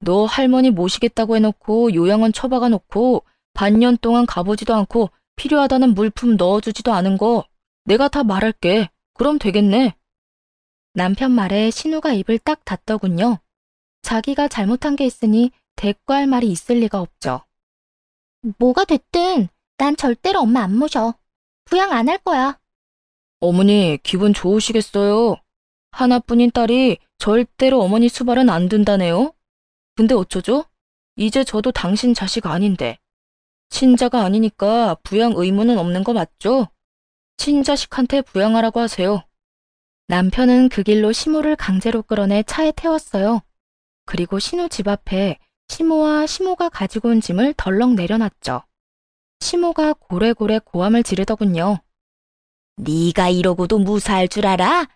너 할머니 모시겠다고 해놓고 요양원 처박아 놓고 반년 동안 가보지도 않고 필요하다는 물품 넣어주지도 않은 거 내가 다 말할게. 그럼 되겠네. 남편 말에 신우가 입을 딱 닫더군요. 자기가 잘못한 게 있으니 대꾸할 말이 있을 리가 없죠. 뭐가 됐든 난 절대로 엄마 안 모셔. 부양 안 할 거야. 어머니 기분 좋으시겠어요? 하나뿐인 딸이 절대로 어머니 수발은 안 든다네요. 근데 어쩌죠? 이제 저도 당신 자식 아닌데. 친자가 아니니까 부양 의무는 없는 거 맞죠? 친자식한테 부양하라고 하세요. 남편은 그 길로 시모를 강제로 끌어내 차에 태웠어요. 그리고 신우 집 앞에 시모와 시모가 가지고 온 짐을 덜렁 내려놨죠. 시모가 고래고래 고함을 지르더군요. 네가 이러고도 무사할 줄 알아?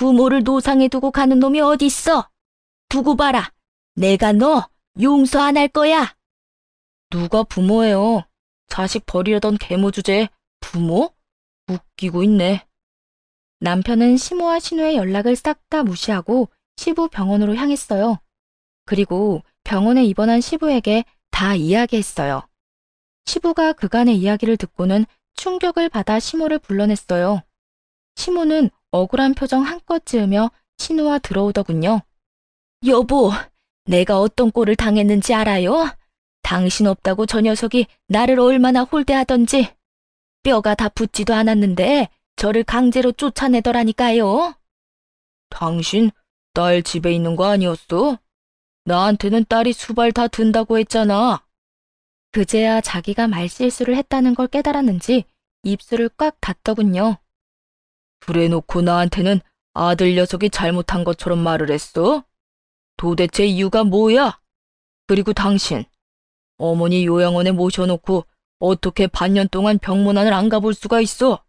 부모를 노상에 두고 가는 놈이 어딨어? 두고 봐라. 내가 너 용서 안 할 거야. 누가 부모예요? 자식 버리려던 계모 주제에 부모? 웃기고 있네. 남편은 시모와 신우의 연락을 싹 다 무시하고 시부 병원으로 향했어요. 그리고 병원에 입원한 시부에게 다 이야기했어요. 시부가 그간의 이야기를 듣고는 충격을 받아 시모를 불러냈어요. 시모는 억울한 표정 한껏 지으며 신우와 들어오더군요. 여보, 내가 어떤 꼴을 당했는지 알아요? 당신 없다고 저 녀석이 나를 얼마나 홀대하던지. 뼈가 다 붙지도 않았는데 저를 강제로 쫓아내더라니까요. 당신 딸 집에 있는 거 아니었어? 나한테는 딸이 수발 다 든다고 했잖아. 그제야 자기가 말실수를 했다는 걸 깨달았는지 입술을 꽉 닫더군요. 그래놓고 나한테는 아들 녀석이 잘못한 것처럼 말을 했어? 도대체 이유가 뭐야? 그리고 당신, 어머니 요양원에 모셔놓고 어떻게 반년 동안 병문안을 안 가볼 수가 있어?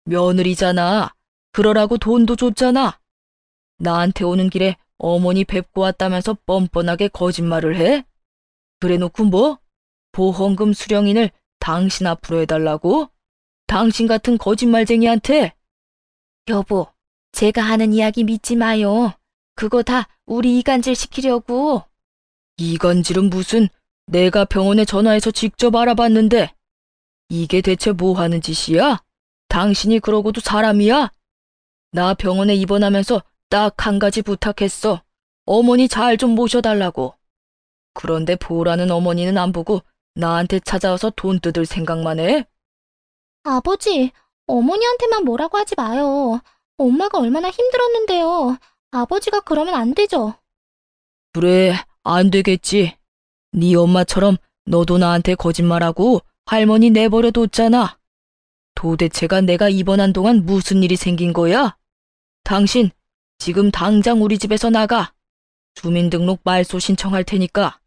며느리잖아. 그러라고 돈도 줬잖아. 나한테 오는 길에 어머니 뵙고 왔다면서 뻔뻔하게 거짓말을 해? 그래놓고 뭐? 보험금 수령인을 당신 앞으로 해달라고? 당신 같은 거짓말쟁이한테? 여보, 제가 하는 이야기 믿지 마요. 그거 다 우리 이간질 시키려고. 이간질은 무슨, 내가 병원에 전화해서 직접 알아봤는데. 이게 대체 뭐 하는 짓이야? 당신이 그러고도 사람이야? 나 병원에 입원하면서 딱 한 가지 부탁했어. 어머니 잘 좀 모셔달라고. 그런데 보라는 어머니는 안 보고 나한테 찾아와서 돈 뜯을 생각만 해? 아버지, 어머니한테만 뭐라고 하지 마요. 엄마가 얼마나 힘들었는데요. 아버지가 그러면 안 되죠. 그래, 안 되겠지. 네 엄마처럼 너도 나한테 거짓말하고 할머니 내버려 뒀잖아. 도대체가 내가 입원한 동안 무슨 일이 생긴 거야? 당신, 지금 당장 우리 집에서 나가. 주민등록 말소 신청할 테니까.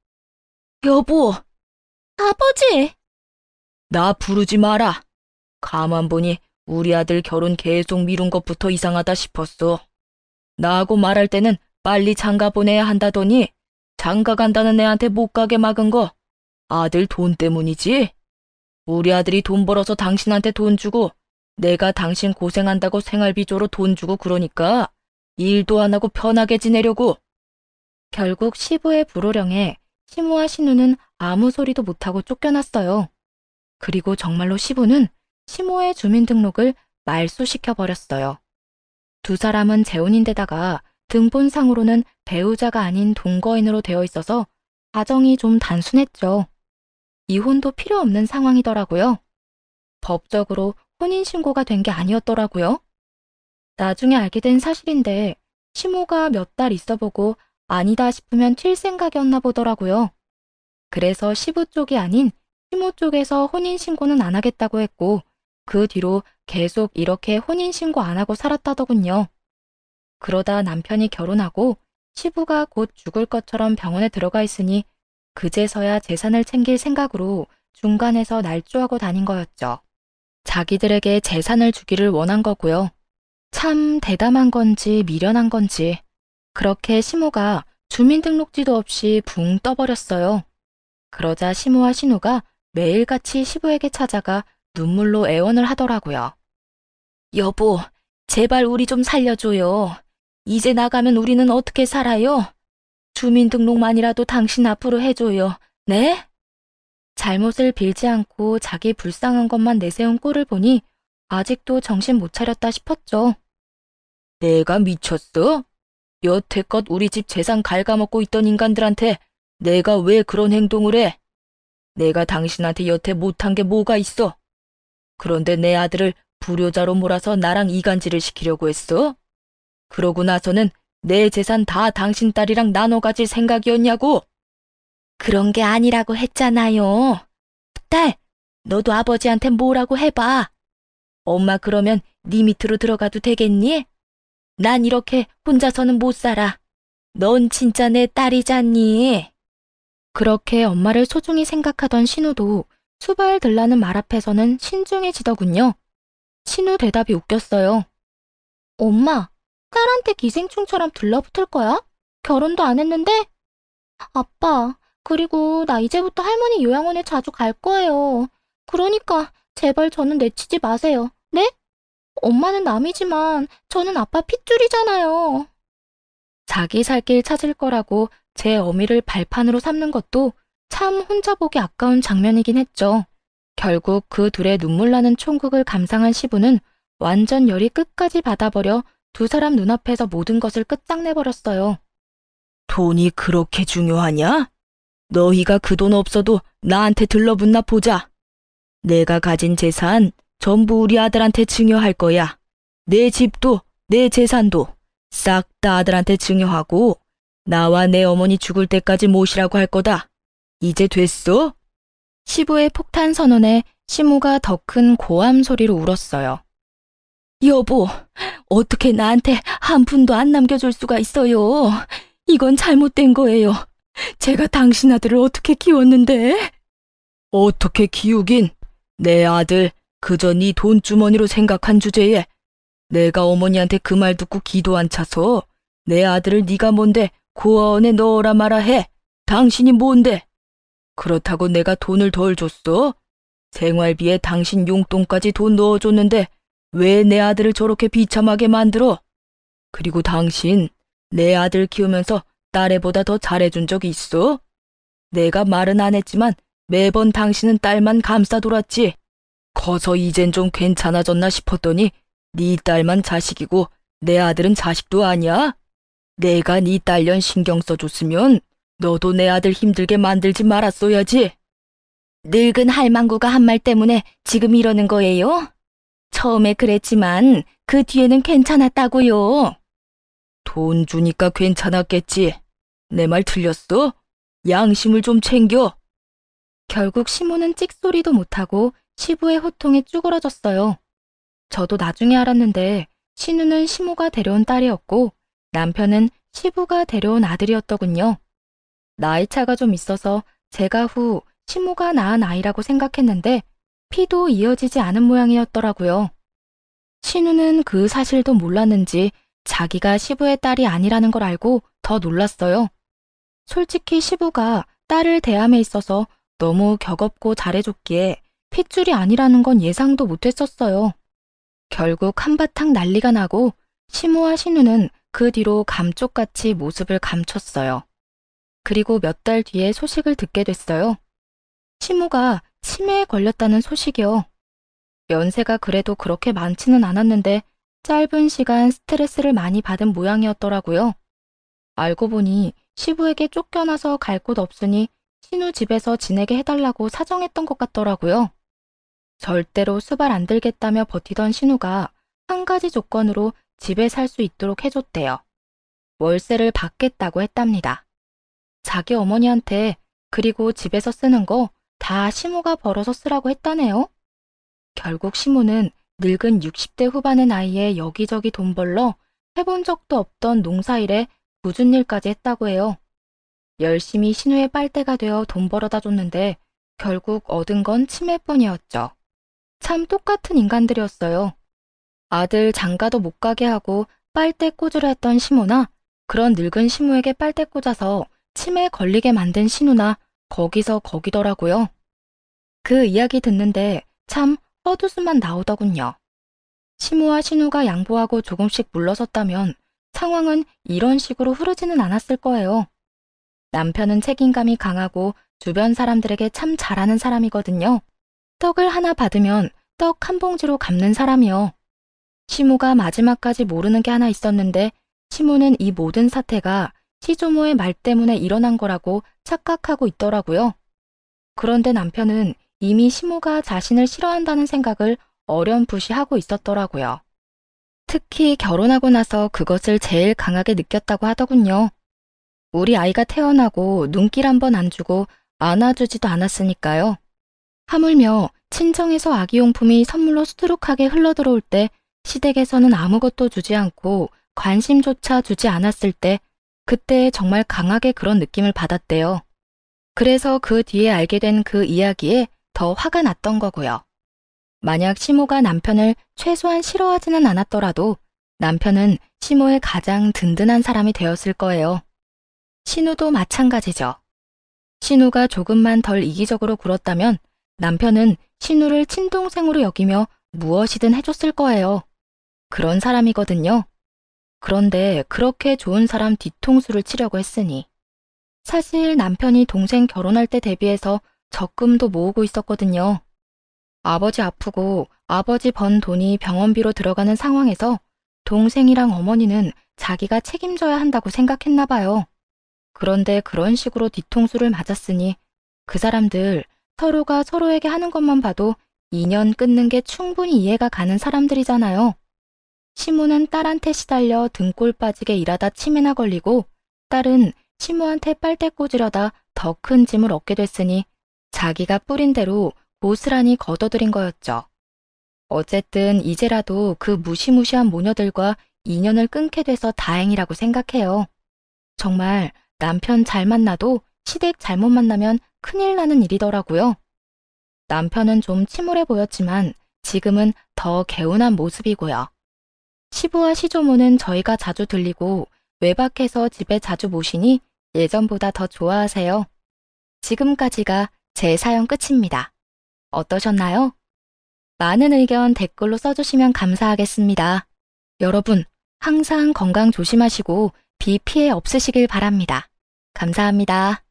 여보, 아버지! 나 부르지 마라. 가만 보니 우리 아들 결혼 계속 미룬 것부터 이상하다 싶었어. 나하고 말할 때는 빨리 장가 보내야 한다더니 장가 간다는 애한테 못 가게 막은 거 아들 돈 때문이지? 우리 아들이 돈 벌어서 당신한테 돈 주고 내가 당신 고생한다고 생활비조로 돈 주고 그러니까 일도 안 하고 편하게 지내려고. 결국 시부의 불호령에 시모와 신우는 아무 소리도 못하고 쫓겨났어요. 그리고 정말로 시부는 시모의 주민등록을 말소시켜버렸어요. 두 사람은 재혼인데다가 등본상으로는 배우자가 아닌 동거인으로 되어 있어서 가정이 좀 단순했죠. 이혼도 필요 없는 상황이더라고요. 법적으로 혼인신고가 된 게 아니었더라고요. 나중에 알게 된 사실인데 시모가 몇 달 있어보고 아니다 싶으면 튈 생각이었나 보더라고요. 그래서 시부 쪽이 아닌 시모 쪽에서 혼인신고는 안 하겠다고 했고 그 뒤로 계속 이렇게 혼인신고 안 하고 살았다더군요. 그러다 남편이 결혼하고 시부가 곧 죽을 것처럼 병원에 들어가 있으니 그제서야 재산을 챙길 생각으로 중간에서 날조하고 다닌 거였죠. 자기들에게 재산을 주기를 원한 거고요. 참 대담한 건지 미련한 건지 그렇게 시모가 주민등록지도 없이 붕 떠버렸어요. 그러자 시모와 신우가 매일같이 시부에게 찾아가 눈물로 애원을 하더라고요. 여보, 제발 우리 좀 살려줘요. 이제 나가면 우리는 어떻게 살아요? 주민등록만이라도 당신 앞으로 해줘요. 네? 잘못을 빌지 않고 자기 불쌍한 것만 내세운 꼴을 보니 아직도 정신 못 차렸다 싶었죠. 내가 미쳤어? 여태껏 우리 집 재산 갉아먹고 있던 인간들한테 내가 왜 그런 행동을 해? 내가 당신한테 여태 못한 게 뭐가 있어? 그런데 내 아들을 불효자로 몰아서 나랑 이간질을 시키려고 했어? 그러고 나서는 내 재산 다 당신 딸이랑 나눠 가질 생각이었냐고? 그런 게 아니라고 했잖아요. 딸, 너도 아버지한테 뭐라고 해봐. 엄마 그러면 네 밑으로 들어가도 되겠니? 난 이렇게 혼자서는 못 살아. 넌 진짜 내 딸이잖니. 그렇게 엄마를 소중히 생각하던 신우도 수발 들라는 말 앞에서는 신중해지더군요. 신우 대답이 웃겼어요. 엄마, 딸한테 기생충처럼 들러붙을 거야? 결혼도 안 했는데? 아빠, 그리고 나 이제부터 할머니 요양원에 자주 갈 거예요. 그러니까 제발 저는 내치지 마세요. 네? 엄마는 남이지만 저는 아빠 핏줄이잖아요. 자기 살 길 찾을 거라고 제 어미를 발판으로 삼는 것도 참 혼자 보기 아까운 장면이긴 했죠. 결국 그 둘의 눈물 나는 총극을 감상한 시부는 완전 열이 끝까지 받아버려 두 사람 눈앞에서 모든 것을 끝장내버렸어요. 돈이 그렇게 중요하냐? 너희가 그 돈 없어도 나한테 들러붙나 보자. 내가 가진 재산 전부 우리 아들한테 증여할 거야. 내 집도 내 재산도 싹 다 아들한테 증여하고 나와 내 어머니 죽을 때까지 모시라고 할 거다. 이제 됐어? 시부의 폭탄 선언에 시모가 더 큰 고함 소리로 울었어요. 여보, 어떻게 나한테 한 푼도 안 남겨줄 수가 있어요? 이건 잘못된 거예요. 제가 당신 아들을 어떻게 키웠는데? 어떻게 키우긴? 내 아들 그저 네 돈주머니로 생각한 주제에 내가 어머니한테 그 말 듣고 기도 안 차서 내 아들을 네가 뭔데 고아원에 넣어라 마라 해. 당신이 뭔데? 그렇다고 내가 돈을 덜 줬어? 생활비에 당신 용돈까지 돈 넣어줬는데 왜 내 아들을 저렇게 비참하게 만들어? 그리고 당신 내 아들 키우면서 딸애보다 더 잘해준 적이 있어? 내가 말은 안 했지만 매번 당신은 딸만 감싸 돌았지. 커서 이젠 좀 괜찮아졌나 싶었더니 네 딸만 자식이고 내 아들은 자식도 아니야? 내가 네 딸년 신경 써줬으면 너도 내 아들 힘들게 만들지 말았어야지. 늙은 할망구가 한 말 때문에 지금 이러는 거예요? 처음에 그랬지만 그 뒤에는 괜찮았다고요. 돈 주니까 괜찮았겠지. 내 말 틀렸어? 양심을 좀 챙겨. 결국 시모는 찍소리도 못하고 시부의 호통에 쭈그러졌어요. 저도 나중에 알았는데 신우는 시모가 데려온 딸이었고 남편은 시부가 데려온 아들이었더군요. 나이 차가 좀 있어서 제가 후 시모가 낳은 아이라고 생각했는데 피도 이어지지 않은 모양이었더라고요. 신우는 그 사실도 몰랐는지 자기가 시부의 딸이 아니라는 걸 알고 더 놀랐어요. 솔직히 시부가 딸을 대함에 있어서 너무 격없고 잘해줬기에 핏줄이 아니라는 건 예상도 못했었어요. 결국 한바탕 난리가 나고 시모와 신우는 그 뒤로 감쪽같이 모습을 감췄어요. 그리고 몇 달 뒤에 소식을 듣게 됐어요. 시모가 치매에 걸렸다는 소식이요. 연세가 그래도 그렇게 많지는 않았는데 짧은 시간 스트레스를 많이 받은 모양이었더라고요. 알고 보니 시부에게 쫓겨나서 갈 곳 없으니 신우 집에서 지내게 해달라고 사정했던 것 같더라고요. 절대로 수발 안 들겠다며 버티던 신우가 한 가지 조건으로 집에 살 수 있도록 해줬대요. 월세를 받겠다고 했답니다. 자기 어머니한테 그리고 집에서 쓰는 거 다 시모가 벌어서 쓰라고 했다네요. 결국 시모는 늙은 60대 후반의 나이에 여기저기 돈 벌러 해본 적도 없던 농사일에 굳은 일까지 했다고 해요. 열심히 신우의 빨대가 되어 돈 벌어다 줬는데 결국 얻은 건 치매뿐이었죠. 참 똑같은 인간들이었어요. 아들 장가도 못 가게 하고 빨대 꽂으려 했던 시모나 그런 늙은 시모에게 빨대 꽂아서 치매에 걸리게 만든 신우나 거기서 거기더라고요. 그 이야기 듣는데 참 헛웃음만 나오더군요. 시모와 신우가 양보하고 조금씩 물러섰다면 상황은 이런 식으로 흐르지는 않았을 거예요. 남편은 책임감이 강하고 주변 사람들에게 참 잘하는 사람이거든요. 떡을 하나 받으면 떡 한 봉지로 갚는 사람이요. 시모가 마지막까지 모르는 게 하나 있었는데 시모는 이 모든 사태가 시조모의 말 때문에 일어난 거라고 착각하고 있더라고요. 그런데 남편은 이미 시모가 자신을 싫어한다는 생각을 어렴풋이 하고 있었더라고요. 특히 결혼하고 나서 그것을 제일 강하게 느꼈다고 하더군요. 우리 아이가 태어나고 눈길 한번 안 주고 안아주지도 않았으니까요. 하물며 친정에서 아기용품이 선물로 수두룩하게 흘러들어올 때 시댁에서는 아무것도 주지 않고 관심조차 주지 않았을 때 그때 정말 강하게 그런 느낌을 받았대요. 그래서 그 뒤에 알게 된 그 이야기에 더 화가 났던 거고요. 만약 시모가 남편을 최소한 싫어하지는 않았더라도 남편은 시모의 가장 든든한 사람이 되었을 거예요. 신우도 마찬가지죠. 신우가 조금만 덜 이기적으로 굴었다면 남편은 신우를 친동생으로 여기며 무엇이든 해줬을 거예요. 그런 사람이거든요. 그런데 그렇게 좋은 사람 뒤통수를 치려고 했으니 사실 남편이 동생 결혼할 때 대비해서 적금도 모으고 있었거든요. 아버지 아프고 아버지 번 돈이 병원비로 들어가는 상황에서 동생이랑 어머니는 자기가 책임져야 한다고 생각했나 봐요. 그런데 그런 식으로 뒤통수를 맞았으니 그 사람들 서로가 서로에게 하는 것만 봐도 인연 끊는 게 충분히 이해가 가는 사람들이잖아요. 시모는 딸한테 시달려 등골 빠지게 일하다 치매나 걸리고 딸은 시모한테 빨대 꽂으려다 더 큰 짐을 얻게 됐으니 자기가 뿌린 대로 고스란히 걷어들인 거였죠. 어쨌든 이제라도 그 무시무시한 모녀들과 인연을 끊게 돼서 다행이라고 생각해요. 정말 남편 잘 만나도 시댁 잘못 만나면 큰일 나는 일이더라고요. 남편은 좀 침울해 보였지만 지금은 더 개운한 모습이고요. 시부와 시조모는 저희가 자주 들리고 외박해서 집에 자주 모시니 예전보다 더 좋아하세요. 지금까지가 제 사연 끝입니다. 어떠셨나요? 많은 의견 댓글로 써주시면 감사하겠습니다. 여러분, 항상 건강 조심하시고 비 피해 없으시길 바랍니다. 감사합니다.